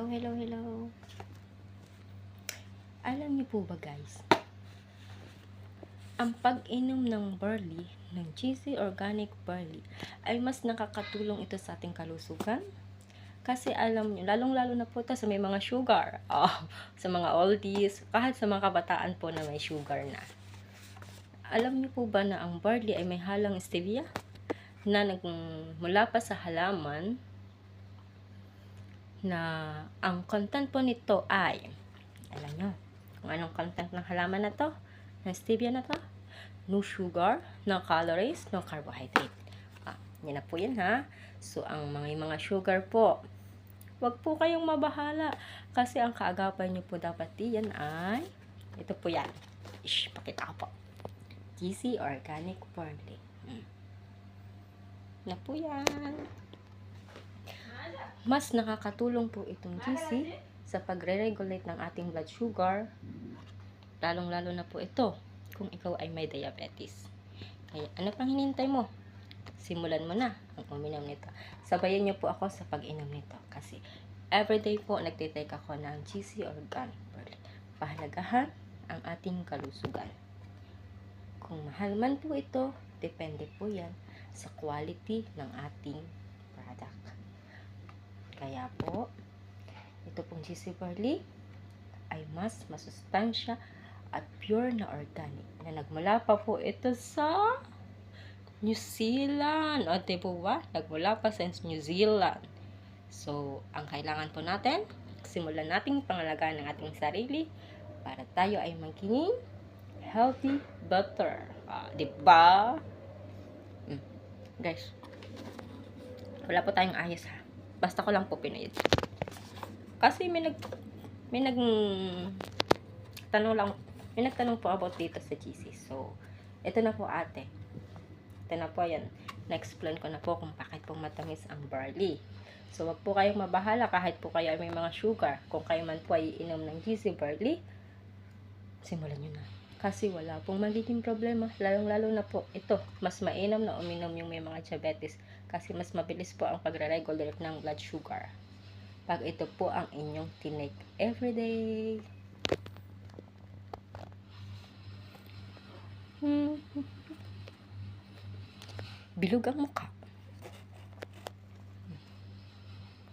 Hello, hello, hello. Alam niyo po ba guys, ang pag-inom ng barley, ng GC Organic Barley, ay mas nakakatulong ito sa ating kalusugan? Kasi alam niyo, lalong-lalo na po ito sa may mga sugar. Sa mga oldies, kahit sa mga kabataan po na may sugar na. Alam niyo po ba na ang barley ay may halang stevia? Na mula pa sa halaman, na ang content po nito ay, alam nyo, kung anong content ng halaman na to, ng stevia na to, no sugar, no calories, no carbohydrate. Yan na po yan ha. So, ang mga sugar po, wag po kayong mabahala. Kasi ang kaagapan nyo po dapat diyan ay, ito po yan. Pakita ko po. GC Organic Barley. Na po yan. Mas nakakatulong po itong GC sa pagre-regulate ng ating blood sugar. Lalong-lalo na po ito kung ikaw ay may diabetes. Kaya ano pang hinintay mo? Simulan mo na ang uminom nito. Sabayan niyo po ako sa pag-inom nito. Kasi everyday po nagtitake ako ng GC Organic Barley. Pahalagahan ang ating kalusugan. Kung mahal man po ito, depende po yan sa quality ng ating product. Kaya po, ito pong GC Barley ay mas masustansya at pure na organic na nagmula pa po ito sa New Zealand. O diba ba? Nagmula pa sa New Zealand. So, ang kailangan po natin, simulan nating pangalagaan ng ating sarili para tayo ay maging healthy, better. Diba? Guys, wala po tayong ayos ha. Basta ko lang po pinayad. Kasi may nagtanong po about dito sa GC. So, ito na po ate. Ito na po yan. Na-explain ko na po kung bakit po matamis ang barley. So, wag po kayong mabahala kahit po kayo may mga sugar. Kung kayo man po ay inom ng GC Barley, simulan nyo na. Kasi wala pong magiging problema. Lalong-lalo na po ito. Mas mainam na uminom yung may mga diabetes. Kasi mas mabilis po ang pagre-regulate ng blood sugar. Pag ito po ang inyong tinake everyday. Bilog ang mukha.